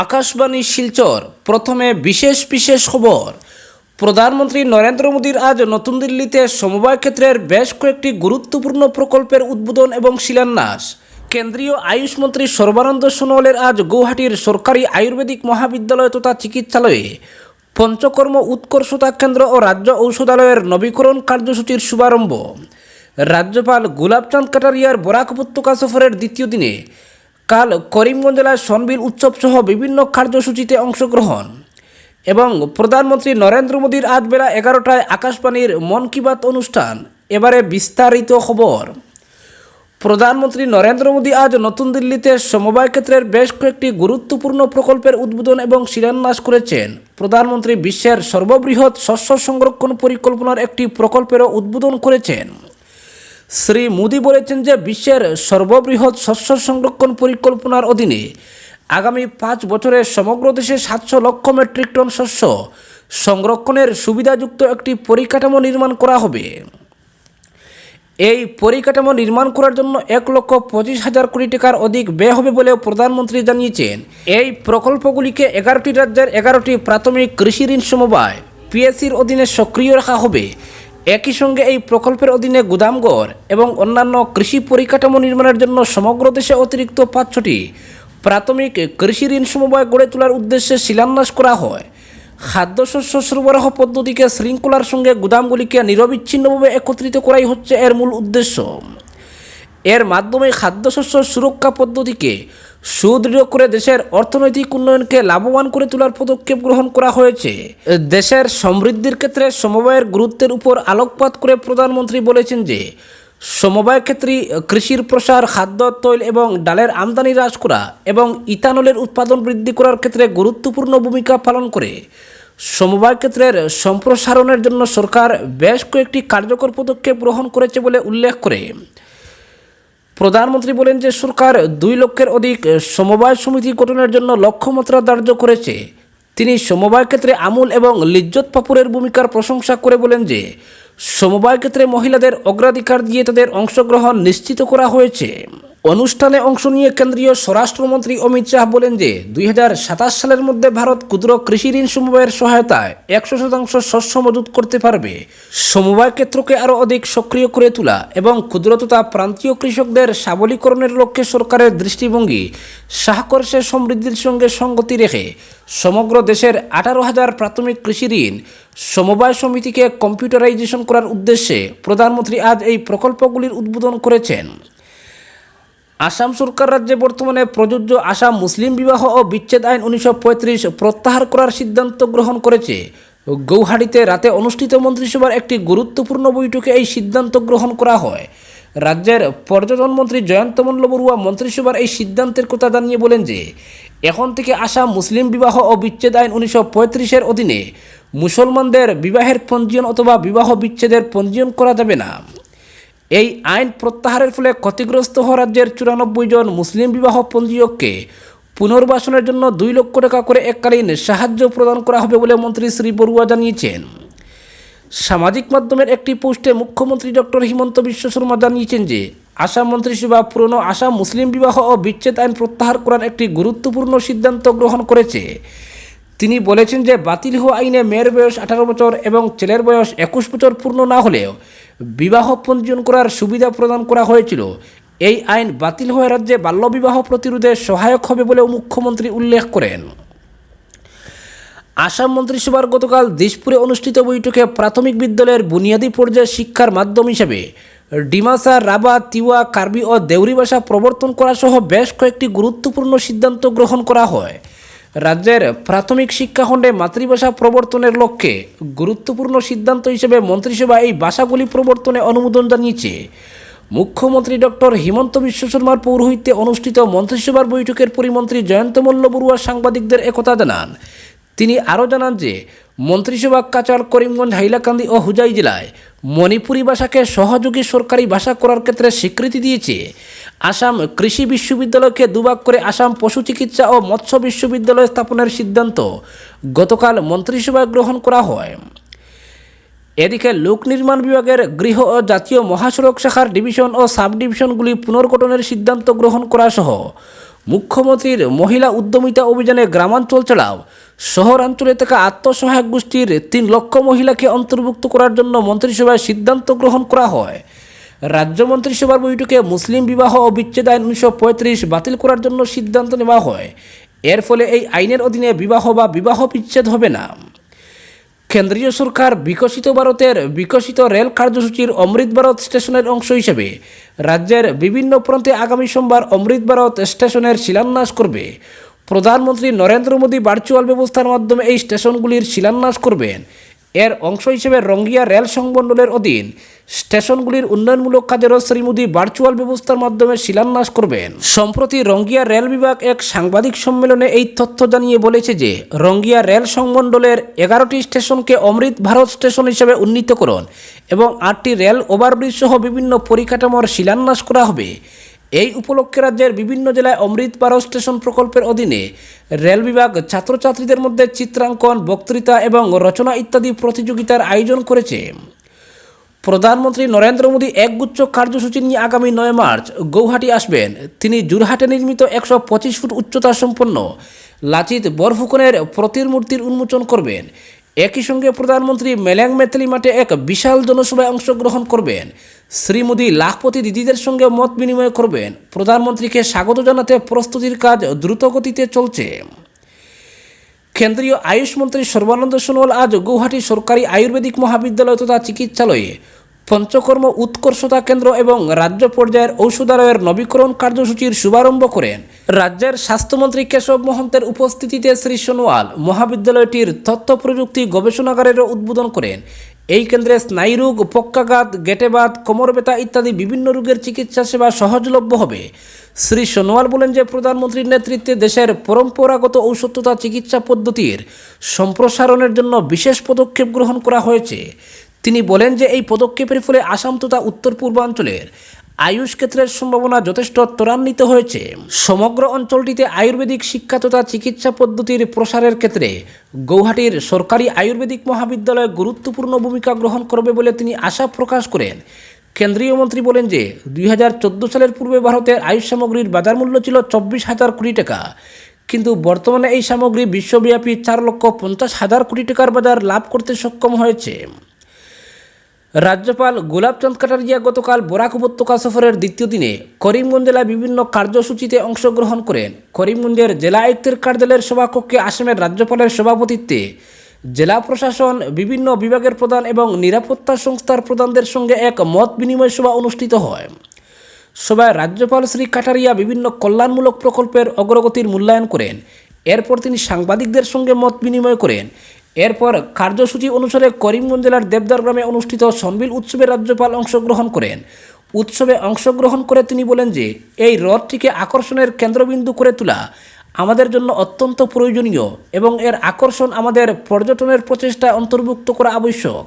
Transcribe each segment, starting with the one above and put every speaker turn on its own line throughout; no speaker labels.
আকাশবাণী শিলচর প্রথমে বিশেষ খবর। প্রধানমন্ত্রী নরেন্দ্র মোদীর আজ নতুন দিল্লিতে সমবায় ক্ষেত্রের বেশ কয়েকটি গুরুত্বপূর্ণ প্রকল্পের উদ্বোধন এবং শিলান্যাস। কেন্দ্রীয় আয়ুষ মন্ত্রী সর্বানন্দ সোনোয়ালের আজ গৌহাটির সরকারি আয়ুর্বেদিক মহাবিদ্যালয় তথা চিকিৎসালয়ে পঞ্চকর্ম উৎকর্ষতা কেন্দ্র ও রাজ্য ঔষধালয়ের নবীকরণ কার্যসূচির শুভারম্ভ। রাজ্যপাল গুলাবচাঁদ কাটারিয়ার বরাক উপত্যকা সফরের দ্বিতীয় দিনে কাল করিমগঞ্জ জেলার সনবিল উৎসব সহ বিভিন্ন কার্যসূচিতে অংশগ্রহণ এবং প্রধানমন্ত্রী নরেন্দ্র মোদীর আজ বেলা 11টায় আকাশবাণীর মন কি বাত অনুষ্ঠান। এবারে বিস্তারিত খবর। প্রধানমন্ত্রী নরেন্দ্র মোদী আজ নতুন দিল্লিতে সমবায় ক্ষেত্রের বেশ কয়েকটি গুরুত্বপূর্ণ প্রকল্পের উদ্বোধন এবং শিলান্যাস করেছেন। প্রধানমন্ত্রী বিশ্বের সর্ববৃহৎ শস্য সংরক্ষণ পরিকল্পনার একটি প্রকল্পেরও উদ্বোধন করেছেন। শ্রী মোদী বলেছেন যে বিশ্বের সর্ববৃহৎ শস্য সংরক্ষণ পরিকল্পনার অধীনে আগামী 5 বছরে সমগ্র দেশে 700 লক্ষ মেট্রিক টন শস্য সংরক্ষণের সুবিধাযুক্ত একটি পরিকাঠামো নির্মাণ করা হবে। এই পরিকাঠামো নির্মাণ করার জন্য 1,25,000 কোটি টাকার অধিক ব্যয় হবে বলেও প্রধানমন্ত্রী জানিয়েছেন। এই প্রকল্পগুলিকে 11টি রাজ্যের 11টি প্রাথমিক কৃষি ঋণ সমবায় পিএসির অধীনে সক্রিয় রাখা হবে। একই সঙ্গে এই প্রকল্পের অধীনে গুদামঘর এবং অন্যান্য কৃষি পরিকাঠামো নির্মাণের জন্য সমগ্র দেশে অতিরিক্ত 500টি প্রাথমিক কৃষি ঋণ সমবায় গড়ে তোলার উদ্দেশ্যে শিলান্যাস করা হয়। খাদ্যশস্য সরবরাহ পদ্ধতিকে শৃঙ্খলার সঙ্গে গুদামগুলিকে নিরবিচ্ছিন্নভাবে একত্রিত করাই হচ্ছে এর মূল উদ্দেশ্য। এর মাধ্যমে খাদ্যশস্য সুরক্ষা পদ্ধতিকে সুদৃঢ় করে দেশের অর্থনৈতিক উন্নয়নকে লাভবান করে তোলার পদক্ষেপ গ্রহণ করা হয়েছে। দেশের সমৃদ্ধির ক্ষেত্রে সমবায়ের গুরুত্বের উপর আলোকপাত করে প্রধানমন্ত্রী বলেছেন যে সমবায় ক্ষেত্রে কৃষির প্রসার, খাদ্য, তৈল এবং ডালের আমদানি হ্রাস করা এবং ইথানলের উৎপাদন বৃদ্ধি করার ক্ষেত্রে গুরুত্বপূর্ণ ভূমিকা পালন করে। সমবায় ক্ষেত্রের সম্প্রসারণের জন্য সরকার বেশ কয়েকটি কার্যকর পদক্ষেপ গ্রহণ করেছে বলে উল্লেখ করে প্রধানমন্ত্রী বলেন যে সরকার 2 লক্ষের অধিক সমবায় সমিতি গঠনের জন্য লক্ষ্যমাত্রা ধার্য করেছে। তিনি সমবায় ক্ষেত্রে আমুল এবং লিজ্জত পাপুরের ভূমিকার প্রশংসা করে বলেন যে সমবায় ক্ষেত্রে মহিলাদের অগ্রাধিকার দিয়ে তাদের অংশগ্রহণ নিশ্চিত করা হয়েছে। অনুষ্ঠানে অংশ নিয়ে কেন্দ্রীয় স্বরাষ্ট্রমন্ত্রী অমিত শাহ বলেন যে 2027 সালের মধ্যে ভারত ক্ষুদ্র কৃষি ঋণ সমবায়ের সহায়তায় 100% শস্য মজুত করতে পারবে। সমবায় ক্ষেত্রকে আরও অধিক সক্রিয় করে তোলা এবং ক্ষুদ্র তথা প্রান্তীয় কৃষকদের সবলীকরণের লক্ষ্যে সরকারের দৃষ্টিভঙ্গি সাহকর্ষে সমৃদ্ধির সঙ্গে সঙ্গতি রেখে সমগ্র দেশের 18,000 প্রাথমিক কৃষি ঋণ সমবায় সমিতিকে কম্পিউটারাইজেশন করার উদ্দেশ্যে প্রধানমন্ত্রী আজ এই প্রকল্পগুলির উদ্বোধন করেছেন। আসাম সরকার রাজ্যে বর্তমানে প্রযোজ্য আসাম মুসলিম বিবাহ ও বিচ্ছেদ আইন 1935 প্রত্যাহার করার সিদ্ধান্ত গ্রহণ করেছে। গৌহাটিতে রাতে অনুষ্ঠিত মন্ত্রিসভার একটি গুরুত্বপূর্ণ বৈঠকে এই সিদ্ধান্ত গ্রহণ করা হয়। রাজ্যের পর্যটন মন্ত্রী জয়ন্ত মল্ল বড়ুয়া মন্ত্রিসভার এই সিদ্ধান্তের কথা জানিয়ে বলেন যে এখন থেকে আসাম মুসলিম বিবাহ ও বিচ্ছেদ আইন 1935-এর অধীনে মুসলমানদের বিবাহের পঞ্জীয়ন অথবা বিবাহ বিচ্ছেদের পঞ্জীয়ন করা যাবে না। এই আইন প্রত্যাহারের ফলে ক্ষতিগ্রস্ত হওয়া রাজ্যের 94 জন মুসলিম বিবাহ পঞ্জীয়ককে পুনর্বাসনের জন্য 2 লক্ষ টাকা করে এককালীন সাহায্য প্রদান করা হবে বলে মন্ত্রী শ্রী বড়ুয়া জানিয়েছেন। সামাজিক মাধ্যমের একটি পোস্টে মুখ্যমন্ত্রী ডক্টর হিমন্ত বিশ্ব শর্মা জানিয়েছেন যে আসাম মন্ত্রিসভা পুরনো আসাম মুসলিম বিবাহ ও বিচ্ছেদ আইন প্রত্যাহার করার একটি গুরুত্বপূর্ণ সিদ্ধান্ত গ্রহণ করেছে। তিনি বলেছেন যে বাতিল হওয়া আইনে মেয়ের বয়স 18 বছর এবং ছেলের বয়স 21 বছর পূর্ণ না হলেও বিবাহ পঞ্জীয়ন করার সুবিধা প্রদান করা হয়েছিল। এই আইন বাতিল হওয়া রাজ্যে বাল্যবিবাহ প্রতিরোধে সহায়ক হবে বলেও মুখ্যমন্ত্রী উল্লেখ করেন। আসাম মন্ত্রিসভার গতকাল দিশপুরে অনুষ্ঠিত বৈঠকে প্রাথমিক বিদ্যালয়ের বুনিয়াদী পর্যায়ে শিক্ষার মাধ্যম হিসেবে ডিমাসা, রাভা, তিওয়া, কার্বি ও দেউরি ভাষা প্রবর্তন করা সহ বেশ কয়েকটি গুরুত্বপূর্ণ সিদ্ধান্ত গ্রহণ করা হয়। রাজ্যের প্রাথমিক শিক্ষাখণ্ডে মাতৃভাষা প্রবর্তনের লক্ষ্যে গুরুত্বপূর্ণ সিদ্ধান্ত হিসেবে মন্ত্রিসভা এই ভাষাগুলি প্রবর্তনে অনুমোদন জানিয়েছে। মুখ্যমন্ত্রী ডক্টর হিমন্ত বিশ্ব শর্মার পৌরোহিত্যে অনুষ্ঠিত মন্ত্রিসভার বৈঠকের পরিমন্ত্রী জয়ন্ত মল্ল বড়ুয়া সাংবাদিকদের একথা জানান। তিনি আরও জানান যে মন্ত্রিসভা কাচার, করিমগঞ্জ, হাইলাকান্দি ও হুজাই জেলায় মণিপুরী ভাষাকে সহযোগী সরকারি ভাষা করার ক্ষেত্রে স্বীকৃতি দিয়েছে। আসাম কৃষি বিশ্ববিদ্যালয়কে 2 ভাগ করে আসাম পশু চিকিৎসা ও মৎস্য বিশ্ববিদ্যালয় স্থাপনের সিদ্ধান্ত গতকাল মন্ত্রিসভায় গ্রহণ করা হয়। এদিকে লোক নির্মাণ বিভাগের গৃহ ও জাতীয় মহাসড়ক শাখার ডিভিশন ও সাব ডিভিশনগুলি পুনর্গঠনের সিদ্ধান্ত গ্রহণ করা সহ মুখ্যমন্ত্রীর মহিলা উদ্যমিতা অভিযানে গ্রামাঞ্চল ছাড়াও শহরাঞ্চলে থাকা আত্মসহায়ক গোষ্ঠীর 3 লক্ষ মহিলাকে অন্তর্ভুক্ত করার জন্য মন্ত্রিসভায় সিদ্ধান্ত গ্রহণ করা হয়। রাজ্য মন্ত্রিসভার বৈঠকে মুসলিম বিবাহ ও বিচ্ছেদ আইন 1935 বাতিল করার জন্য সিদ্ধান্ত নেওয়া হয়। এর ফলে এই আইনের অধীনে বিবাহ বা বিবাহ বিচ্ছেদ হবে না। কেন্দ্রীয় সরকার বিকশিত ভারতের বিকশিত রেল কার্যসূচির অমৃত ভারত স্টেশনের অংশ হিসেবে রাজ্যের বিভিন্ন প্রান্তে আগামী সোমবার অমৃত ভারত স্টেশনের শিলান্যাস করবে। প্রধানমন্ত্রী নরেন্দ্র মোদী ভার্চুয়াল ব্যবস্থার মাধ্যমে এই স্টেশনগুলির শিলান্যাস করবেন। এর অংশ হিসেবে রঙ্গিয়া রেল সংমণ্ডলের অধীন স্টেশনগুলির উন্নয়নমূলক কাজেরও শ্রী মোদী ভার্চুয়াল ব্যবস্থার মাধ্যমে শিলান্যাস করবেন। সম্প্রতি রঙ্গিয়া রেল বিভাগ এক সাংবাদিক সম্মেলনে এই তথ্য জানিয়ে বলেছে যে রঙ্গিয়া রেল সংমণ্ডলের 11টি স্টেশনকে অমৃত ভারত স্টেশন হিসেবে উন্নীতকরণ এবং 8টি রেল ওভারব্রিজ সহ বিভিন্ন পরিকাঠামোর শিলান্যাস করা হবে। এই উপলক্ষে রাজ্যের বিভিন্ন জেলায় অমৃত ভারত স্টেশন প্রকল্পের অধীনে রেল বিভাগ ছাত্রছাত্রীদের মধ্যে চিত্রাঙ্কন, বক্তৃতা এবং রচনা ইত্যাদি প্রতিযোগিতার আয়োজন করেছে। প্রধানমন্ত্রী নরেন্দ্র মোদী একগুচ্ছ কার্যসূচি নিয়ে আগামী 9 মার্চ গৌহাটি আসবেন। তিনি জোরহাটে নির্মিত 125 ফুট উচ্চতা সম্পন্ন লাচিত বরফুকনের প্রতিমূর্তির উন্মোচন করবেন। একই সঙ্গে প্রধানমন্ত্রী মেলাং মেতলি মাঠে এক বিশাল জনসভায় অংশগ্রহণ করবেন। শ্রী মোদী লাখপতি দিদিদের সঙ্গে মত বিনিময় করবেন। প্রধানমন্ত্রীকে স্বাগত জানাতে প্রস্তুতির কাজ দ্রুতগতিতে চলছে। কেন্দ্রীয় আয়ুষ মন্ত্রী সর্বানন্দ সোনোয়াল আজ গৌহাটি সরকারি আয়ুর্বেদিক মহাবিদ্যালয় তথা চিকিৎসালয়ে পঞ্চকর্ম উৎকর্ষতা কেন্দ্র এবং রাজ্য পর্যায়ের ঔষধালয়ের নবীকরণ কার্যসূচির শুভারম্ভ করেন। রাজ্যের স্বাস্থ্যমন্ত্রী কেশব মহন্তের উপস্থিতিতে শ্রী সোনোয়াল মহাবিদ্যালয়টির তথ্য প্রযুক্তি গবেষণাগারেরও উদ্বোধন করেন। এই কেন্দ্রে স্নায়ুরোগ, পক্ষাঘাত, গেটেবাত, কোমর ব্যথা ইত্যাদি বিভিন্ন রোগের চিকিৎসা সেবা সহজলভ্য হবে। শ্রী সোনোয়াল বলেন যে প্রধানমন্ত্রীর নেতৃত্বে দেশের পরম্পরাগত ঔষধ তথা চিকিৎসা পদ্ধতির সম্প্রসারণের জন্য বিশেষ পদক্ষেপ গ্রহণ করা হয়েছে। তিনি বলেন যে এই পদক্ষেপের ফলে আসাম তথা উত্তর পূর্বাঞ্চলের আয়ুষ ক্ষেত্রের সম্ভাবনা যথেষ্ট ত্বরান্বিত হয়েছে। সমগ্র অঞ্চলটিতে আয়ুর্বেদিক শিক্ষা তথা চিকিৎসা পদ্ধতির প্রসারের ক্ষেত্রে গৌহাটির সরকারি আয়ুর্বেদিক মহাবিদ্যালয় গুরুত্বপূর্ণ ভূমিকা গ্রহণ করবে বলে তিনি আশা প্রকাশ করেন। কেন্দ্রীয় মন্ত্রী বলেন যে 2014 সালের পূর্বে ভারতের আয়ুষ সামগ্রীর বাজার মূল্য ছিল 24,000 কোটি টাকা, কিন্তু বর্তমানে এই সামগ্রী বিশ্বব্যাপী 4,50,000 কোটি টাকার বাজার লাভ করতে সক্ষম হয়েছে। রাজ্যপাল গোলাপচাঁদ কাটারিয়া গতকাল বরাক উপত্যকা সফরের দ্বিতীয় দিনে করিমগঞ্জ জেলায় বিভিন্ন কার্যসূচিতে অংশগ্রহণ করেন। করিমগঞ্জের জেলা আয়ুক্তের কার্যালয়ের সভাকক্ষে আসামের রাজ্যপালের সভাপতিত্বে জেলা প্রশাসন, বিভিন্ন বিভাগের প্রধান এবং নিরাপত্তা সংস্থার প্রধানদের সঙ্গে এক মত বিনিময় সভা অনুষ্ঠিত হয়। সভায় রাজ্যপাল শ্রী কাটারিয়া বিভিন্ন কল্যাণমূলক প্রকল্পের অগ্রগতির মূল্যায়ন করেন। এরপর তিনি সাংবাদিকদের সঙ্গে মত বিনিময় করেন। এরপর কার্যসূচি অনুসারে করিমগঞ্জ জেলার দেবদার গ্রামে অনুষ্ঠিত সনবিল উৎসবে রাজ্যপাল অংশগ্রহণ করেন। উৎসবে অংশগ্রহণ করে তিনি বলেন যে এই হ্রদটিকে আকর্ষণের কেন্দ্রবিন্দু করে তোলা আমাদের জন্য অত্যন্ত প্রয়োজনীয় এবং এর আকর্ষণ আমাদের পর্যটনের প্রচেষ্টায় অন্তর্ভুক্ত করা আবশ্যক।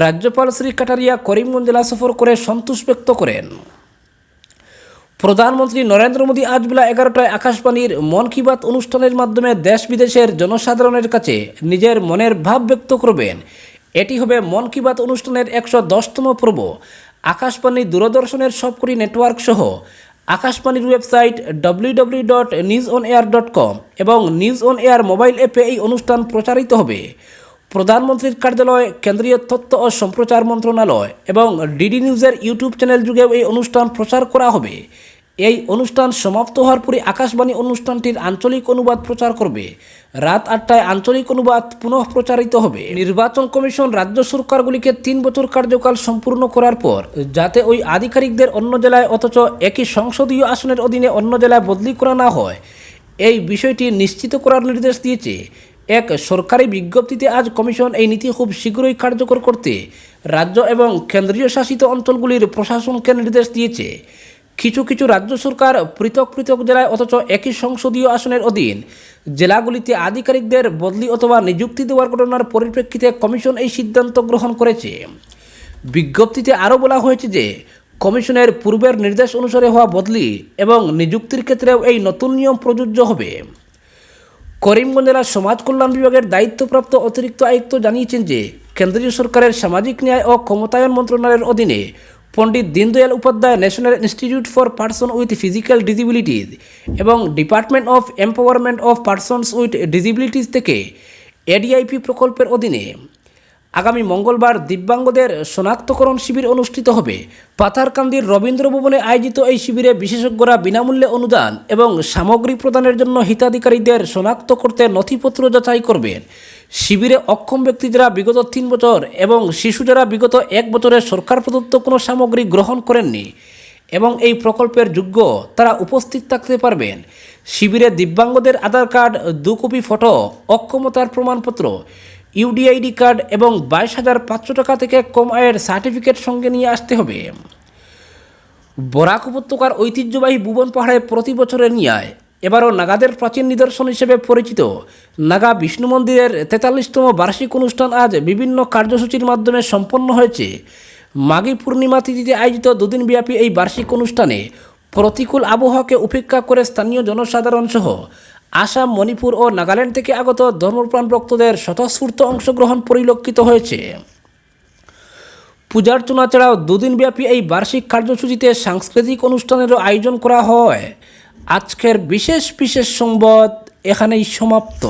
রাজ্যপাল শ্রী কাটারিয়া করিমগঞ্জ জেলা সফর করে সন্তোষ ব্যক্ত করেন। প্রধানমন্ত্রী নরেন্দ্র মোদী আজ বেলা 11টায় আকাশবাণীর মন কি বাত অনুষ্ঠানের মাধ্যমে দেশ বিদেশের জনসাধারণের কাছে নিজের মনের ভাব ব্যক্ত করবেন। এটি হবে মন কি বাত অনুষ্ঠানের 110তম পর্ব। আকাশবাণী, দূরদর্শনের সবকটি নেটওয়ার্ক সহ আকাশবাণীর ওয়েবসাইট www.newsonair.com এবং নিউজ অন এয়ার মোবাইল অ্যাপে এই অনুষ্ঠান প্রচারিত হবে। প্রধানমন্ত্রীর কার্যালয়, কেন্দ্রীয় তথ্য ও সম্প্রচার মন্ত্রণালয় এবং ডিডি নিউজের ইউটিউব চ্যানেল যুগেও এই অনুষ্ঠান প্রচার করা হবে। এই অনুষ্ঠান সমাপ্ত হওয়ার পরে আকাশবাণী অনুষ্ঠানটির আঞ্চলিক অনুবাদ প্রচার করবে। রাত 8টায় আঞ্চলিক অনুবাদ পুনঃ প্রচারিত হবে। নির্বাচন কমিশন রাজ্য সরকারগুলিকে 3 বছর কার্যকাল সম্পূর্ণ করার পর যাতে ওই আধিকারিকদের অন্য জেলায় অথচ একই সংসদীয় আসনের অধীনে অন্য জেলায় বদলি করা না হয়, এই বিষয়টি নিশ্চিত করার নির্দেশ দিয়েছে। এক সরকারি বিজ্ঞপ্তিতে আজ কমিশন এই নীতি খুব শীঘ্রই কার্যকর করতে রাজ্য এবং কেন্দ্রীয় শাসিত অঞ্চলগুলির প্রশাসনকে নির্দেশ দিয়েছে। কিছু কিছু রাজ্য সরকার পৃথক পৃথক জেলায় অথচ একই সংসদীয় আসনের অধীন জেলাগুলিতে আধিকারিকদের বদলি অথবা নিযুক্তি দেওয়ার ঘটনার পরিপ্রেক্ষিতে কমিশন এই সিদ্ধান্ত গ্রহণ করেছে। বিজ্ঞপ্তিতে আরও বলা হয়েছে যে কমিশনের পূর্বের নির্দেশ অনুসারে হওয়া বদলি এবং নিযুক্তির ক্ষেত্রেও এই নতুন নিয়ম প্রযোজ্য হবে। করিমগঞ্জ জেলা সমাজ কল্যাণ বিভাগের দায়িত্বপ্রাপ্ত অতিরিক্ত আয়ুক্ত জানিয়েছেন যে কেন্দ্রীয় সরকারের সামাজিক ন্যায় ও ক্ষমতায়ন মন্ত্রণালয়ের অধীনে Pandit Deendayal Upadhyay national institute for person with physical disabilities এবং department of empowerment of persons with disabilities থেকে এডিআইপি প্রকল্পের অধীনে আগামী মঙ্গলবার দিব্যাঙ্গদের শনাক্তকরণ শিবির অনুষ্ঠিত হবে। পাথারকান্দির রবীন্দ্র ভবনে আয়োজিত এই শিবিরে বিশেষজ্ঞরা বিনামূল্যে অনুদান এবং সামগ্রী প্রদানের জন্য হিতাধিকারীদের শনাক্ত করতে নথিপত্র যাচাই করবেন। শিবিরে অক্ষম ব্যক্তি যারা বিগত 3 বছর এবং শিশু যারা বিগত 1 বছরে সরকার প্রদত্ত কোনো সামগ্রী গ্রহণ করেননি এবং এই প্রকল্পের যোগ্য তারা উপস্থিত থাকতে পারবেন। শিবিরে দিব্যাঙ্গদের আধার কার্ড, 2 কপি ফটো, অক্ষমতার প্রমাণপত্র, ইউডিআইডি কার্ড এবং 22,500 টাকা থেকে কম আয়ের সার্টিফিকেট সঙ্গে নিয়ে আসতে হবে। বরাক উপত্যকার ঐতিহ্যবাহী ভুবন পাহাড়ে প্রতি বছরের ন্যায় এবারও নাগাদের প্রাচীন নিদর্শন হিসেবে পরিচিত নাগা বিষ্ণু মন্দিরের 43তম বার্ষিক অনুষ্ঠান আজ বিভিন্ন কার্যসূচির মাধ্যমে সম্পন্ন হয়েছে। মাঘী পূর্ণিমা তিথিতে আয়োজিত 2 দিনব্যাপী এই বার্ষিক অনুষ্ঠানে প্রতিকূল আবহাওয়াকে উপেক্ষা করে স্থানীয় জনসাধারণ সহ আসাম, মণিপুর ও নাগাল্যান্ড থেকে আগত ধর্মপ্রাণ ভক্তদের স্বতঃস্ফূর্ত অংশগ্রহণ পরিলক্ষিত হয়েছে। পূজার্চনা ছাড়াও 2 দিনব্যাপী এই বার্ষিক কার্যসূচিতে সাংস্কৃতিক অনুষ্ঠানেরও আয়োজন করা হয়। আজকের বিশেষ সংবাদ এখানেই সমাপ্ত।